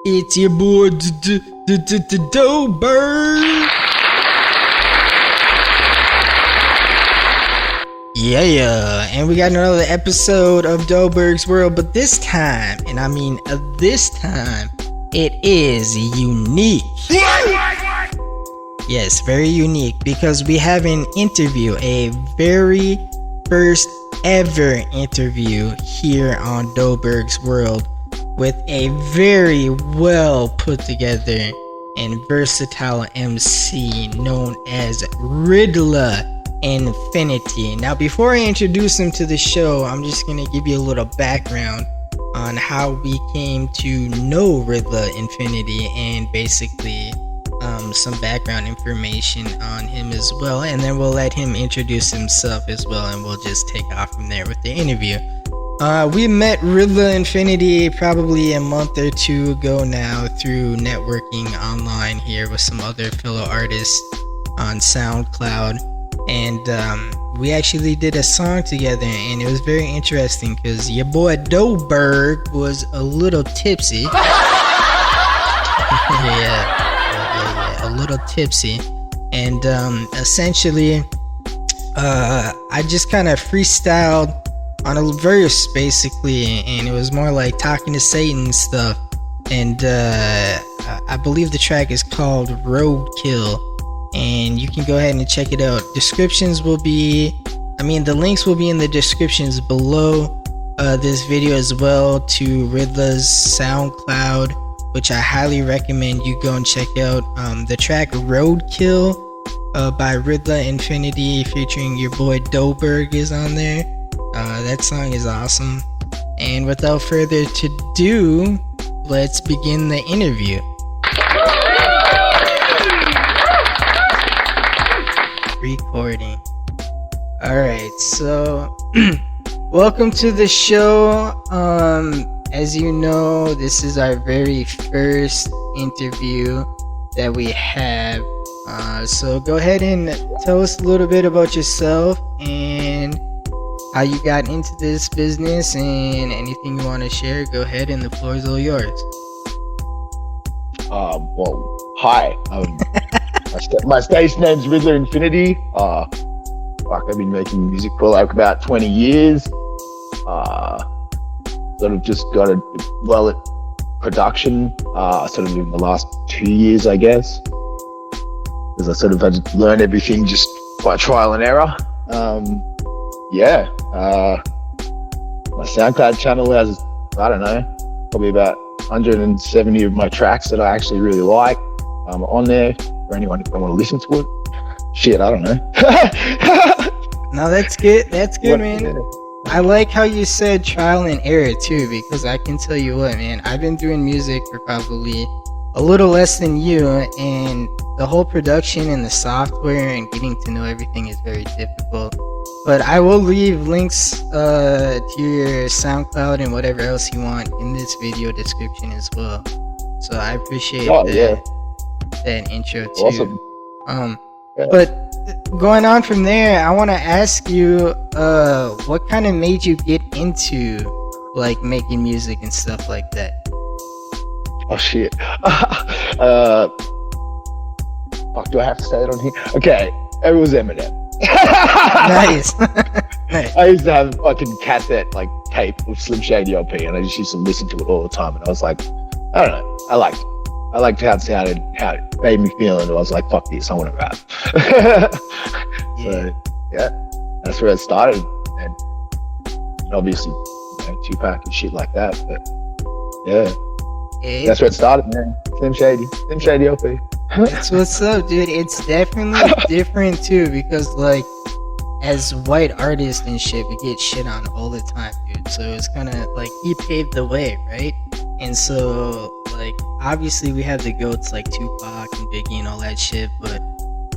It's your boy Doberg. Yeah, and we got another episode of Doberg's World, but this time, and I mean this time, it is unique. Yes, very unique, because we have an interview, a very first ever interview here on Doberg's World with a very well put together and versatile MC known as Riddler Infinity. Now, before I introduce him to the show, I'm just gonna give you a little background on how we came to know Riddler Infinity and basically some background information on him as well, and then we'll let him introduce himself as well, and we'll just take off from there with the interview. We met Riddler Infinity probably a month or two ago now through networking online here with some other fellow artists on Soundcloud, and we actually did a song together, and it was very interesting because your boy Doberg was a little tipsy. A little tipsy, and essentially I just kind of freestyled on a verse basically, and it was more like talking to Satan stuff, and I believe the track is called Roadkill, and you can go ahead and check it out. The links will be in the descriptions below this video as well to Riddler's SoundCloud, which I highly recommend you go and check out. The track Roadkill by Riddler Infinity featuring your boy Doberg is on there. That song is awesome. And without further ado, let's begin the interview. Recording. Alright, so welcome to the show. As you know, this is our very first interview that we have. So go ahead and tell us a little bit about yourself and how you got into this business, and anything you want to share, go ahead, and the floor is all yours. Well, hi. My stage name's Riddler Infinity. I've been making music for like about 20 years. Sort of just got at production sort of in the last 2 years, I guess, because I sort of had to learn everything just by trial and error. My SoundCloud channel has, I don't know, probably about 170 of my tracks that I actually really like on there for anyone who want to listen to it. Shit, I don't know. No, that's good. That's good, man. Yeah. I like how you said trial and error too, because I can tell you what, man, I've been doing music for probably a little less than you, and the whole production and the software and getting to know everything is very difficult. But I will leave links to your SoundCloud and whatever else you want in this video description as well. So I appreciate that intro too. Awesome. But going on from there, I want to ask you, what kind of made you get into like making music and stuff like that? Oh shit. Fuck, do I have to say it on here? Okay, it was Eminem. Nice. Nice. I used to have a fucking cassette like tape of Slim Shady LP, and I just used to listen to it all the time, and I was like, I don't know, I liked how it sounded, how it made me feel, and I was like, fuck this, I want to rap. So yeah, that's where it started, and obviously, Tupac and shit like that, but that's where it started, man. Slim Shady LP. That's what's up, dude. It's definitely different too, because like as white artists and shit, we get shit on all the time, dude. So it's kind of like he paved the way, right? And so like obviously we have the goats like Tupac and Biggie and all that shit, but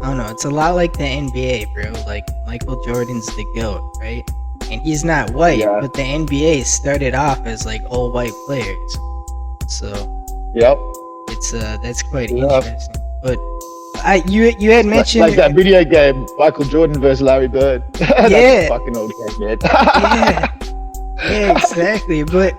I don't know, it's a lot like the NBA, bro. Like Michael Jordan's the GOAT, right? And he's not white, but the NBA started off as like all white players. So it's that's quite interesting. But you had mentioned like that video game, Michael Jordan versus Larry Bird. That's fucking old game, man. Yeah, exactly. But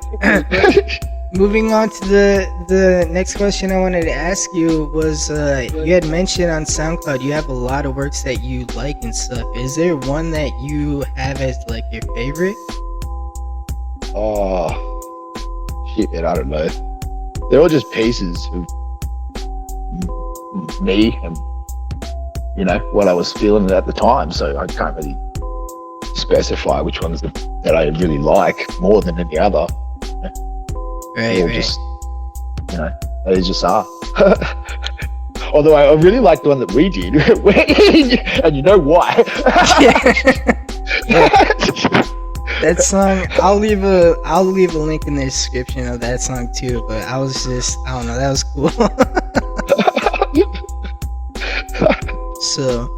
moving on to the next question I wanted to ask you was, you had mentioned on SoundCloud you have a lot of works that you like and stuff. Is there one that you have as like your favorite? Oh, shit, man, I don't know. They're all just pieces of me and, you know, what I was feeling at the time. So I can't really specify which ones that I really like more than any other. Right, right. Just, you know, they just are. Although I really like the one that we did, and you know why? That song, I'll leave a link in the description of that song too. But I don't know, that was cool. So,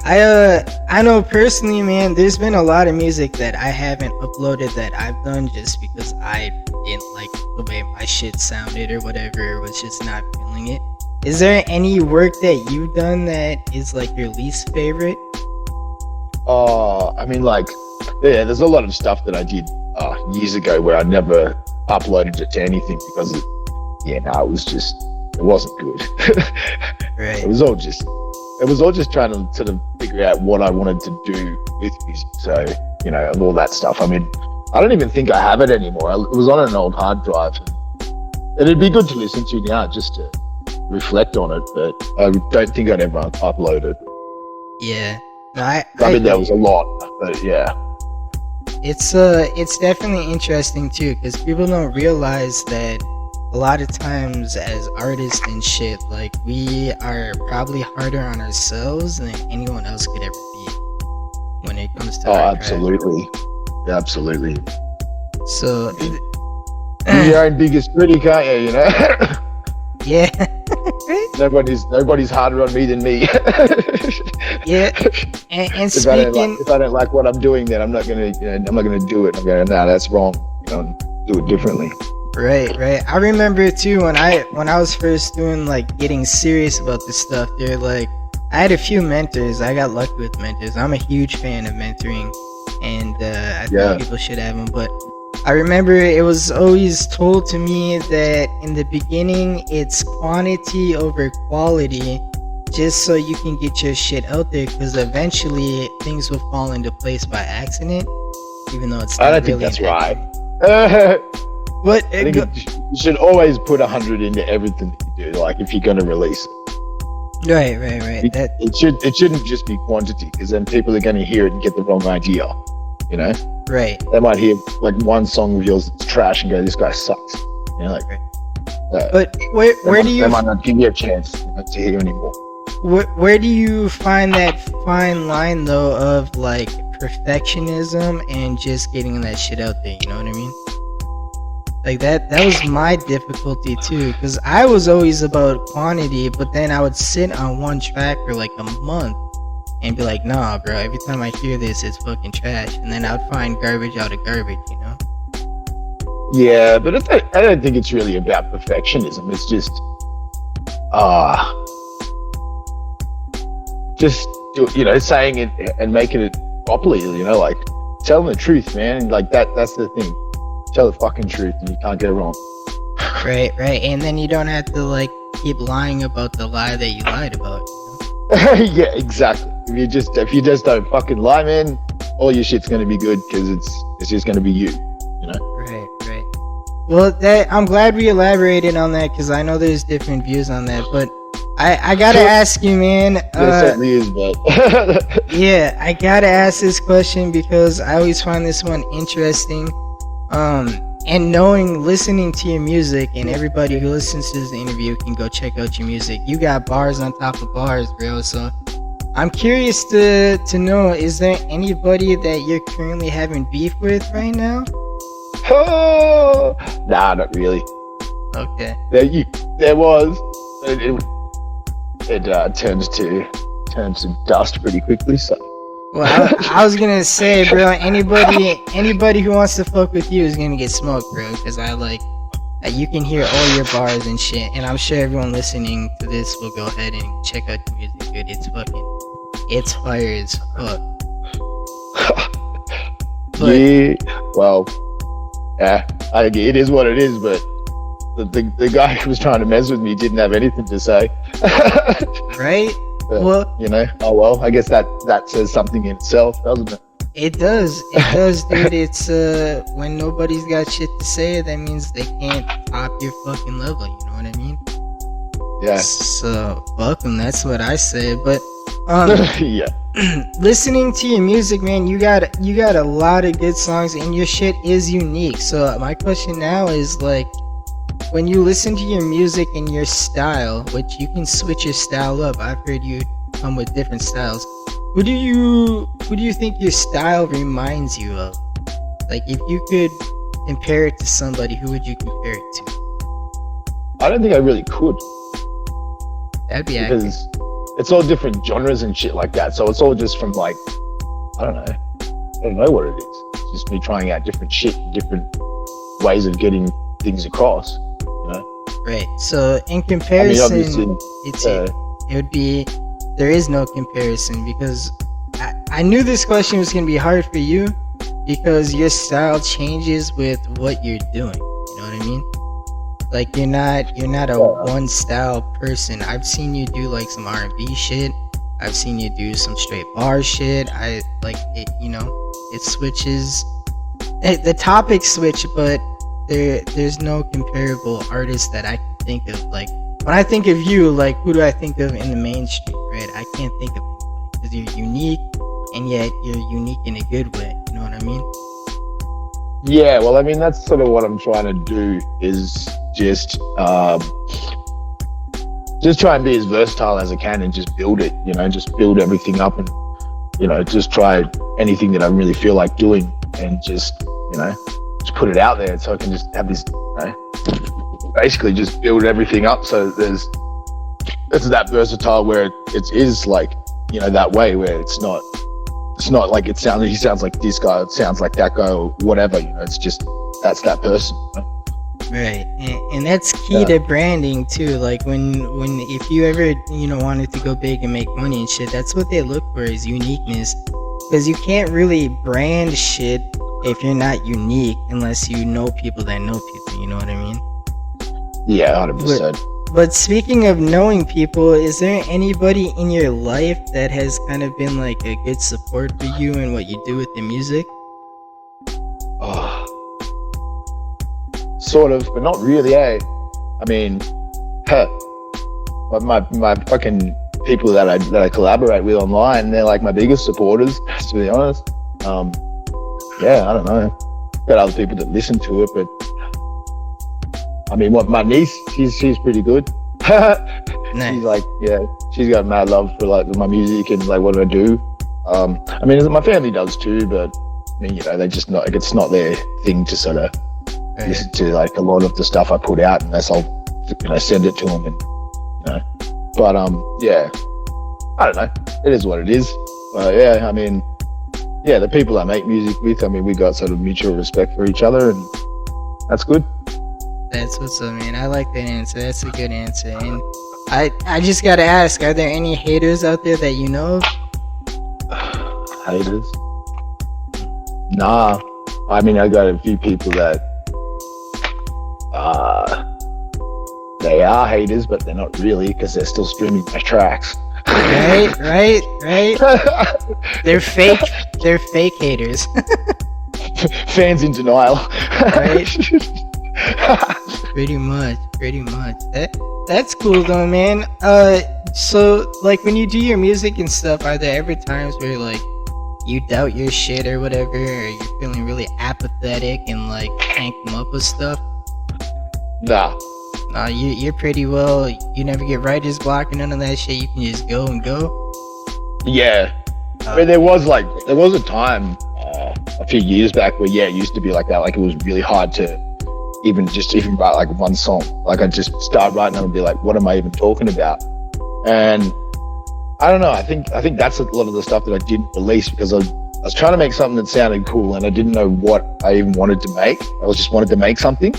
I know personally, man, there's been a lot of music that I haven't uploaded that I've done just because I didn't like the way my shit sounded or whatever, was just not feeling it. Is there any work that you've done that is like your least favorite? I mean, like, yeah, there's a lot of stuff that I did years ago where I never uploaded it to anything because it wasn't good. Right. It was all just trying to sort of figure out what I wanted to do with music. So, you know, and all that stuff. I mean, I don't even think I have it anymore. It was on an old hard drive. And it'd be good to listen to now just to reflect on it, but I don't think I'd ever upload it. Yeah. No, I mean, there was a lot, but yeah. It's definitely interesting too, because people don't realize that a lot of times as artists and shit, like, we are probably harder on ourselves than anyone else could ever be when it comes to our absolutely. Yeah, absolutely. So you're your own biggest critic, aren't you, you know? Yeah. Nobody's harder on me than me. Yeah. And if I don't like what I'm doing, then I'm not gonna do it. I'm gonna, nah, that's wrong. You know, do it differently. Right. I remember too when I was first doing, like, getting serious about this stuff. They're like, I had a few mentors. I got lucky with mentors. I'm a huge fan of mentoring, and I think people should have them. But I remember it was always told to me that in the beginning it's quantity over quality, just so you can get your shit out there, because eventually things will fall into place by accident, even though it's not. I don't think really that's right. What? I think you should always put 100 into everything that you do. Like, if you're going to release it. Right. It shouldn't just be quantity, because then people are going to hear it and get the wrong idea. You know. Right. They might hear like one song of yours that's trash and go, "This guy sucks." You know, like. But where do you? They might not give you a chance to hear anymore. Where do you find that fine line though of, like, perfectionism and just getting that shit out there? You know what I mean? Like, that was my difficulty too, because I was always about quantity, but then I would sit on one track for like a month and be like, nah, bro, every time I hear this, it's fucking trash. And then I'd find garbage out of garbage, you know? Yeah, but I don't think it's really about perfectionism. It's just, you know, saying it and making it properly, you know, like, telling the truth, man. Like, that's the thing. Tell the fucking truth and you can't get it wrong. Right. And then you don't have to, like, keep lying about the lie that you lied about, you know? Yeah, exactly. If you just don't fucking lie, man, all your shit's gonna be good, because it's just gonna be you know? Right. Well, I'm glad we elaborated on that, because I know there's different views on that, but I gotta ask you, man. There certainly is, but yeah, I gotta ask this question because I always find this one interesting. And listening to your music, and everybody who listens to this interview can go check out your music. You got bars on top of bars, bro. So I'm curious to know, is there anybody that you're currently having beef with right now? Oh, nah, not really. Okay. There was. It turns to dust pretty quickly. So. Well, I was gonna say, bro, anybody who wants to fuck with you is gonna get smoked, bro. Because you can hear all your bars and shit, and I'm sure everyone listening to this will go ahead and check out the music, dude. It's fire as fuck. But, yeah, well, yeah, it is what it is, but the guy who was trying to mess with me didn't have anything to say. Right? But, Well, you know, oh well, I guess that says something in itself, doesn't it? it does, dude. It's when nobody's got shit to say, that means they can't top your fucking level. You know what I mean? Yeah. So fuck them. That's what I say. But Yeah. listening to your music, man, you got a lot of good songs, and your shit is unique. So my question now is like, when you listen to your music and your style, which you can switch your style up. I've heard you come with different styles. Who do you think your style reminds you of? Like, if you could compare it to somebody, who would you compare it to? I don't think I really could, That'd be accurate. because it's all different genres and shit like that. So it's all just from like, I don't know what it is. It's just me trying out different shit, different ways of getting things across. You know? Right. So in comparison, obviously, it would be, there is no comparison, because I knew this question was gonna be hard for you, because your style changes with what you're doing. You know what I mean? Like, you're not a one style person. I've seen you do like some R&B shit. I've seen you do some straight bar shit. I like it. You know, it switches. The topics switch, but there's no comparable artist that I can think of. Like, when I think of you, like, who do I think of in the mainstream? Right? I can't think of anybody, because you're unique, and yet you're unique in a good way. You know what I mean? Yeah, well, I mean, that's sort of what I'm trying to do, is just try and be as versatile as I can, and just build it, you know, just build everything up, and, you know, just try anything that I really feel like doing, and just, you know, just put it out there, so I can just have this, you know, basically just build everything up, so it's that versatile, where it is like, you know, that way, where it's not like he sounds like this guy, it sounds like that guy, or whatever, you know, it's just, that's that person, you know? Right, and that's key to branding too. Like, when if you ever, you know, wanted to go big and make money and shit, that's what they look for, is uniqueness, because you can't really brand shit if you're not unique, unless you know people that know people. You know what I mean? Yeah, 100%. But speaking of knowing people, is there anybody in your life that has kind of been like a good support for you and what you do with the music? Oh, sort of, but not really, eh? I mean, my fucking people that I collaborate with online, they're like my biggest supporters, to be honest. Yeah, I don't know. Got other people that listen to it, but I mean, my niece, she's pretty good. Nice. She's like, yeah, she's got mad love for like my music and like what I do. I mean, my family does too, but I mean, you know, it's not their thing to sort of listen to like a lot of the stuff I put out, unless I'll, you know, send it to them, and, you know. But yeah, I don't know. It is what it is. Yeah, I mean, yeah, the people I make music with, I mean, we got sort of mutual respect for each other, and that's good. That's what's up, man. I like that answer. That's a good answer. And I just gotta ask, are there any haters out there that you know of? Haters? Nah. I mean, I got a few people that they are haters, but they're not really, because they're still streaming my tracks. Right. They're fake haters. Fans in denial. Right? Pretty much. That's cool though, man. So like, when you do your music and stuff, are there ever times where like you doubt your shit or whatever, or you're feeling really apathetic and like can't come up with stuff? Nah. You're pretty well. You never get writer's block or none of that shit. You can just go and go. Yeah. I mean, there was a time a few years back where, yeah, it used to be like that. Like, it was really hard to even write like one song. Like, I'd just start writing and be like, what am I even talking about? And I don't know. I think that's a lot of the stuff that I didn't release, because I was trying to make something that sounded cool, and I didn't know what I even wanted to make. I just wanted to make something.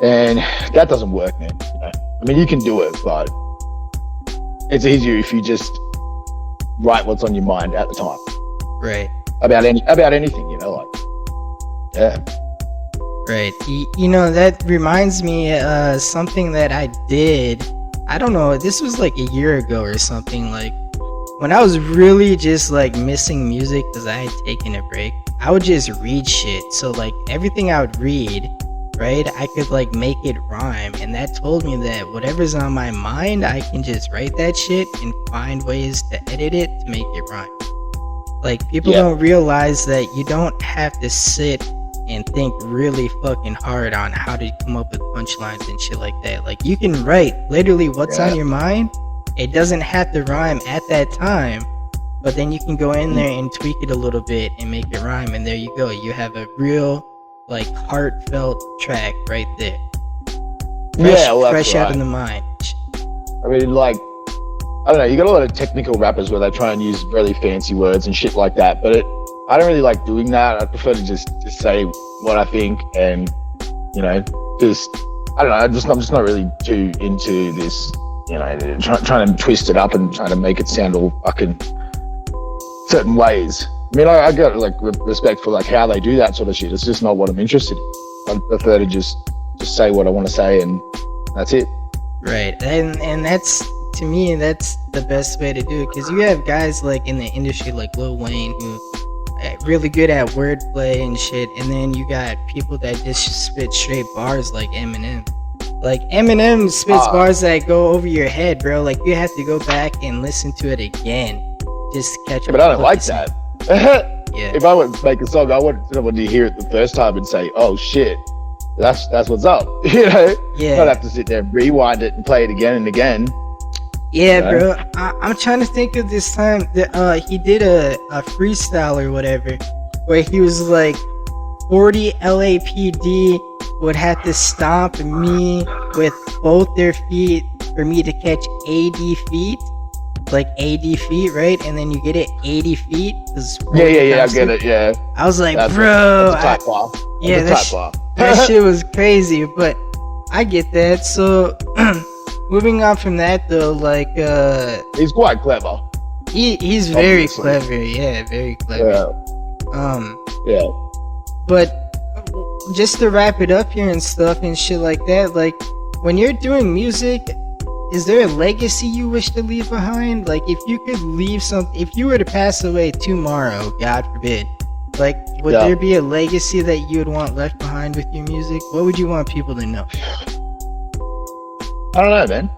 And that doesn't work, man. You know? I mean, you can do it, but it's easier if you just write what's on your mind at the time. Right. About anything, you know, like, yeah. Right. That reminds me something that I did. I don't know, this was like a year ago or something, like when I was really just like missing music because I had taken a break. I would just read shit. So like everything I would read, right, I could like make it rhyme, and that told me that whatever's on my mind, I can just write that shit and find ways to edit it to make it rhyme. Like people don't realize that you don't have to sit and think really fucking hard on how to come up with punchlines and shit like that. Like you can write literally what's on your mind. It doesn't have to rhyme at that time, but then you can go in there and tweak it a little bit and make it rhyme, and there you go. You have a real like heartfelt track right there. Fresh out in the mind. I mean, like, I don't know, you got a lot of technical rappers where they try and use really fancy words and shit like that, but I don't really like doing that. I prefer to just say what I think, and just I don't know. I'm just not really too into this. Trying to twist it up and trying to make it sound all fucking certain ways. I mean, I got like respect for like how they do that sort of shit. It's just not what I'm interested in. I prefer to just say what I want to say, and that's it. Right, and that's, to me, that's the best way to do it, because you have guys like in the industry like Lil Wayne who really good at wordplay and shit, and then you got people that just spit straight bars like Eminem. Like Eminem spits bars that go over your head, bro. Like you have to go back and listen to it again just to catch up. But I don't like that. Yeah. If I would make a song, I want someone to hear it the first time and say, "Oh shit, that's what's up." Yeah. Not have to sit there and rewind it and play it again and again. Yeah, bro. I'm trying to think of this time that he did a freestyle or whatever, where he was like, 40 LAPD would have to stomp me with both their feet for me to catch 80 feet. Like 80 feet, right? And then you get it 80 feet. Yeah, I get it, yeah. I was like, bro. That's a type bar. Yeah, that shit was crazy, but I get that. So, moving on from that though, like, he's quite clever. He's very clever, yeah, very clever. Yeah. But just to wrap it up here and stuff and shit like that, like when you're doing music, is there a legacy you wish to leave behind? Like if you could leave if you were to pass away tomorrow, God forbid, like would there be a legacy that you would want left behind with your music? What would you want people to know? I don't know, man.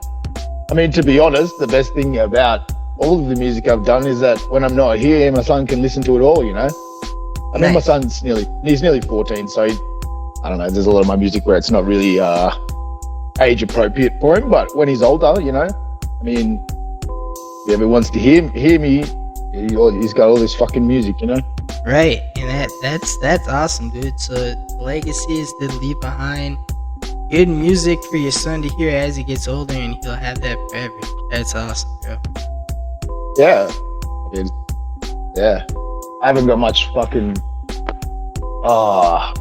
I mean, to be honest, the best thing about all of the music I've done is that when I'm not here, my son can listen to it all, I mean, my son's nearly 14, so I don't know, there's a lot of my music where it's not really age appropriate for him, but when he's older, I mean, if he ever wants to hear me, he's got all this fucking music, Right, and that's awesome, dude. So the legacy is to leave behind good music for your son to hear as he gets older, and he'll have that forever. That's awesome, bro. Yeah. I haven't got much fucking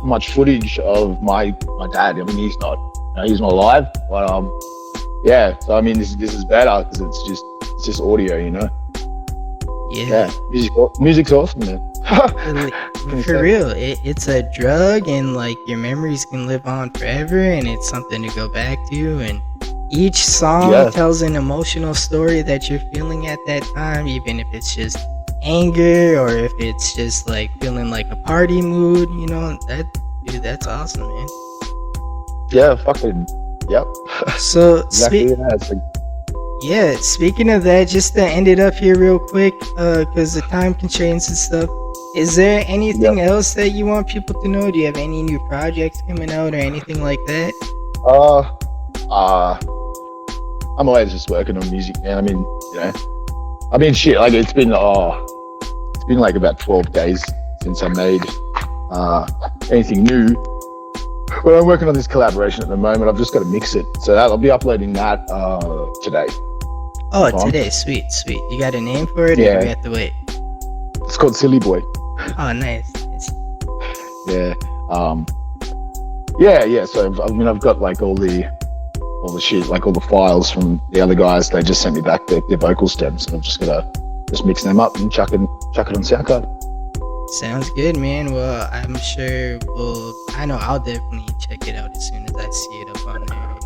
much footage of my dad. I mean, he's not alive, but so I mean, this is better because it's just audio, Yeah, music's awesome, man. For real, it's a drug, and like your memories can live on forever, and it's something to go back to, and each song tells an emotional story that you're feeling at that time, even if it's just anger or if it's just like feeling like a party mood, that's awesome, man. Yeah, fucking yep. So exactly speaking of that, just to end it up here real quick, because the time constraints and stuff, is there anything else that you want people to know? Do you have any new projects coming out or anything like that? I'm always just working on music, man. I mean, shit, like it's been like about 12 days since I made anything new. But I'm working on this collaboration at the moment. I've just got to mix it, so I'll be uploading that today. Oh, today, sweet. You got a name for it, or do we have to wait? It's called Silly Boy. Oh, nice. Yeah. So I've got like all the shit, like all the files from the other guys. They just sent me back their vocal stems, and I'm just gonna mix them up and chuck it on Soundcloud. Sounds good, man. Well, I'm sure I know I'll definitely check it out as soon as I see it up on there.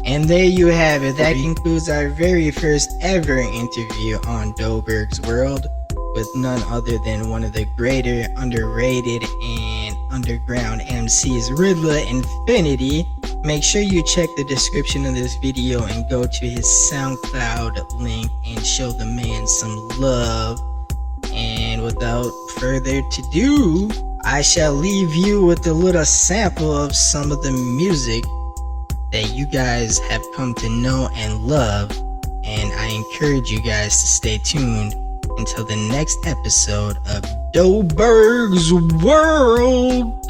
And there you have it. That concludes our very first ever interview on Doberg's World with none other than one of the greater, underrated, and underground MCs, Riddler Infinity. Make sure you check the description of this video and go to his SoundCloud link and show the man some love. And without further ado, I shall leave you with a little sample of some of the music that you guys have come to know and love, and I encourage you guys to stay tuned until the next episode of Doberg's World.